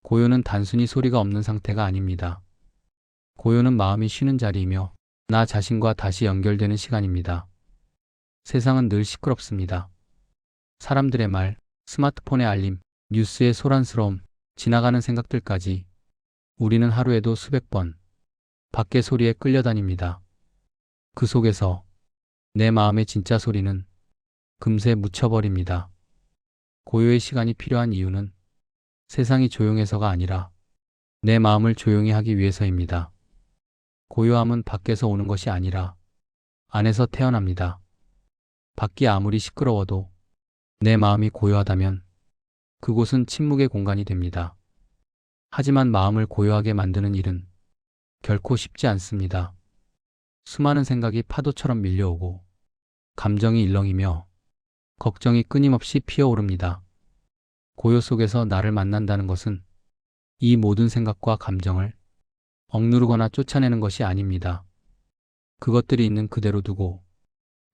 고요는 단순히 소리가 없는 상태가 아닙니다. 고요는 마음이 쉬는 자리이며 나 자신과 다시 연결되는 시간입니다. 세상은 늘 시끄럽습니다. 사람들의 말, 스마트폰의 알림, 뉴스의 소란스러움, 지나가는 생각들까지 우리는 하루에도 수백 번 밖의 소리에 끌려다닙니다. 그 속에서 내 마음의 진짜 소리는 금세 묻혀버립니다. 고요의 시간이 필요한 이유는 세상이 조용해서가 아니라 내 마음을 조용히 하기 위해서입니다. 고요함은 밖에서 오는 것이 아니라 안에서 태어납니다. 밖이 아무리 시끄러워도 내 마음이 고요하다면 그곳은 침묵의 공간이 됩니다. 하지만 마음을 고요하게 만드는 일은 결코 쉽지 않습니다. 수많은 생각이 파도처럼 밀려오고 감정이 일렁이며 걱정이 끊임없이 피어오릅니다. 고요 속에서 나를 만난다는 것은 이 모든 생각과 감정을 억누르거나 쫓아내는 것이 아닙니다. 그것들이 있는 그대로 두고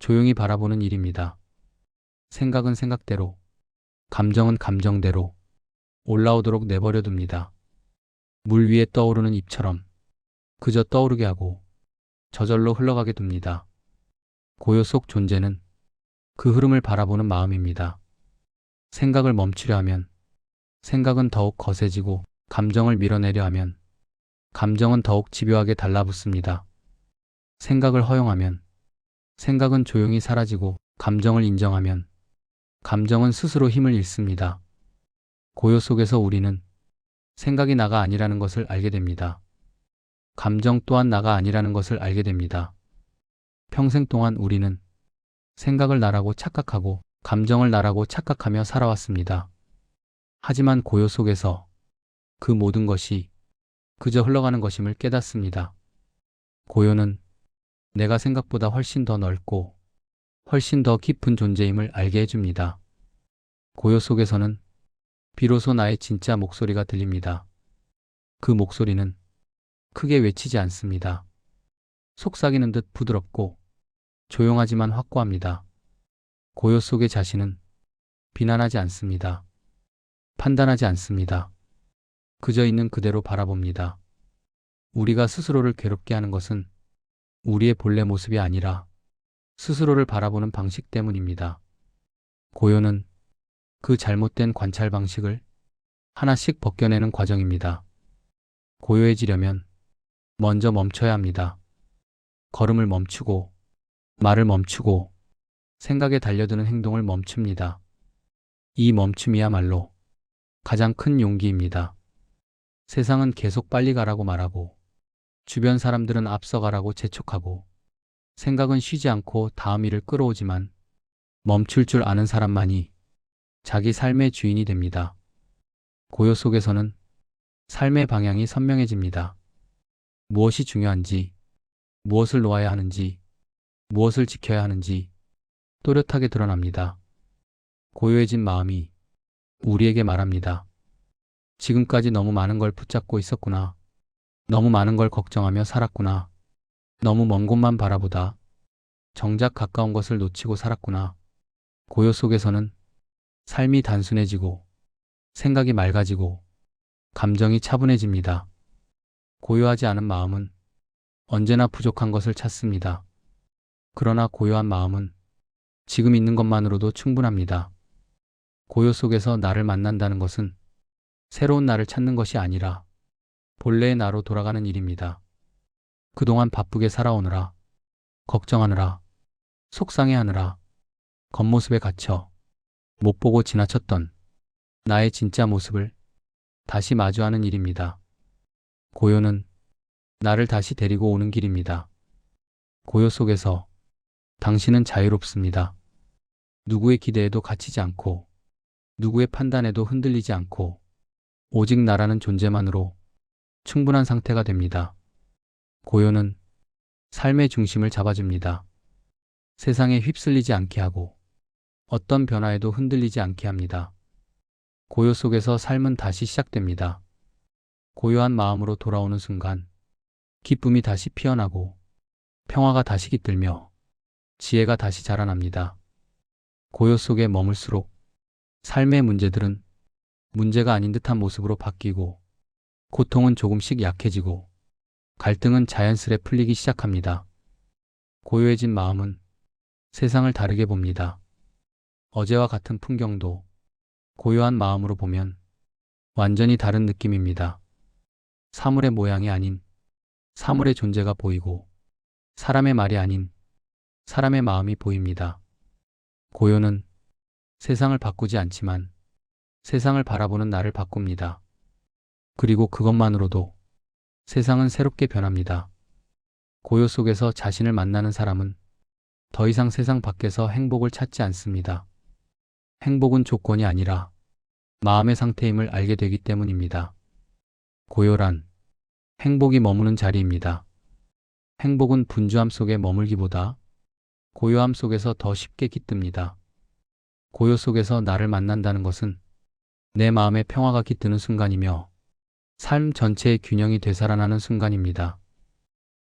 조용히 바라보는 일입니다. 생각은 생각대로, 감정은 감정대로 올라오도록 내버려 둡니다. 물 위에 떠오르는 잎처럼 그저 떠오르게 하고 저절로 흘러가게 둡니다. 고요 속 존재는 그 흐름을 바라보는 마음입니다. 생각을 멈추려 하면 생각은 더욱 거세지고 감정을 밀어내려 하면 감정은 더욱 집요하게 달라붙습니다. 생각을 허용하면 생각은 조용히 사라지고 감정을 인정하면 감정은 스스로 힘을 잃습니다. 고요 속에서 우리는 생각이 나가 아니라는 것을 알게 됩니다. 감정 또한 나가 아니라는 것을 알게 됩니다. 평생 동안 우리는 생각을 나라고 착각하고 감정을 나라고 착각하며 살아왔습니다. 하지만 고요 속에서 그 모든 것이 그저 흘러가는 것임을 깨닫습니다. 고요는 내가 생각보다 훨씬 더 넓고 훨씬 더 깊은 존재임을 알게 해줍니다. 고요 속에서는 비로소 나의 진짜 목소리가 들립니다. 그 목소리는 크게 외치지 않습니다. 속삭이는 듯 부드럽고 조용하지만 확고합니다. 고요 속의 자신은 비난하지 않습니다. 판단하지 않습니다. 그저 있는 그대로 바라봅니다. 우리가 스스로를 괴롭게 하는 것은 우리의 본래 모습이 아니라 스스로를 바라보는 방식 때문입니다. 고요는 그 잘못된 관찰 방식을 하나씩 벗겨내는 과정입니다. 고요해지려면 먼저 멈춰야 합니다. 걸음을 멈추고 말을 멈추고 생각에 달려드는 행동을 멈춥니다. 이 멈춤이야말로 가장 큰 용기입니다. 세상은 계속 빨리 가라고 말하고 주변 사람들은 앞서가라고 재촉하고 생각은 쉬지 않고 다음 일을 끌어오지만 멈출 줄 아는 사람만이 자기 삶의 주인이 됩니다. 고요 속에서는 삶의 방향이 선명해집니다. 무엇이 중요한지, 무엇을 놓아야 하는지, 무엇을 지켜야 하는지 또렷하게 드러납니다. 고요해진 마음이 우리에게 말합니다. 지금까지 너무 많은 걸 붙잡고 있었구나. 너무 많은 걸 걱정하며 살았구나. 너무 먼 곳만 바라보다 정작 가까운 것을 놓치고 살았구나. 고요 속에서는 삶이 단순해지고 생각이 맑아지고 감정이 차분해집니다. 고요하지 않은 마음은 언제나 부족한 것을 찾습니다. 그러나 고요한 마음은 지금 있는 것만으로도 충분합니다. 고요 속에서 나를 만난다는 것은 새로운 나를 찾는 것이 아니라 본래의 나로 돌아가는 일입니다. 그동안 바쁘게 살아오느라, 걱정하느라, 속상해하느라, 겉모습에 갇혀 못 보고 지나쳤던 나의 진짜 모습을 다시 마주하는 일입니다. 고요는 나를 다시 데리고 오는 길입니다. 고요 속에서 당신은 자유롭습니다. 누구의 기대에도 갇히지 않고 누구의 판단에도 흔들리지 않고 오직 나라는 존재만으로 충분한 상태가 됩니다. 고요는 삶의 중심을 잡아줍니다. 세상에 휩쓸리지 않게 하고 어떤 변화에도 흔들리지 않게 합니다. 고요 속에서 삶은 다시 시작됩니다. 고요한 마음으로 돌아오는 순간 기쁨이 다시 피어나고 평화가 다시 깃들며 지혜가 다시 자라납니다. 고요 속에 머물수록 삶의 문제들은 문제가 아닌 듯한 모습으로 바뀌고 고통은 조금씩 약해지고 갈등은 자연스레 풀리기 시작합니다. 고요해진 마음은 세상을 다르게 봅니다. 어제와 같은 풍경도 고요한 마음으로 보면 완전히 다른 느낌입니다. 사물의 모양이 아닌 사물의 존재가 보이고 사람의 말이 아닌 사람의 마음이 보입니다. 고요는 세상을 바꾸지 않지만 세상을 바라보는 나를 바꿉니다. 그리고 그것만으로도 세상은 새롭게 변합니다. 고요 속에서 자신을 만나는 사람은 더 이상 세상 밖에서 행복을 찾지 않습니다. 행복은 조건이 아니라 마음의 상태임을 알게 되기 때문입니다. 고요란 행복이 머무는 자리입니다. 행복은 분주함 속에 머물기보다 고요함 속에서 더 쉽게 깃듭니다. 고요 속에서 나를 만난다는 것은 내 마음의 평화가 깃드는 순간이며 삶 전체의 균형이 되살아나는 순간입니다.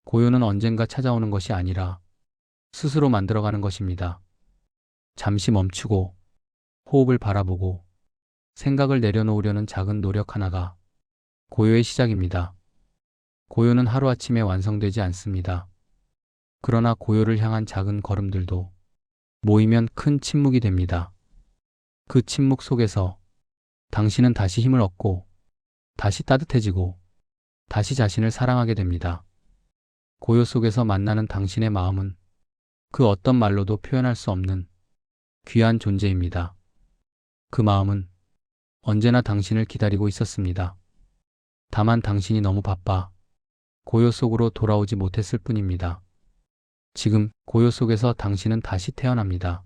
고요는 언젠가 찾아오는 것이 아니라 스스로 만들어가는 것입니다. 잠시 멈추고 호흡을 바라보고 생각을 내려놓으려는 작은 노력 하나가 고요의 시작입니다. 고요는 하루아침에 완성되지 않습니다. 그러나 고요를 향한 작은 걸음들도 모이면 큰 침묵이 됩니다. 그 침묵 속에서 당신은 다시 힘을 얻고 다시 따뜻해지고 다시 자신을 사랑하게 됩니다. 고요 속에서 만나는 당신의 마음은 그 어떤 말로도 표현할 수 없는 귀한 존재입니다. 그 마음은 언제나 당신을 기다리고 있었습니다. 다만 당신이 너무 바빠 고요 속으로 돌아오지 못했을 뿐입니다. 지금 고요 속에서 당신은 다시 태어납니다.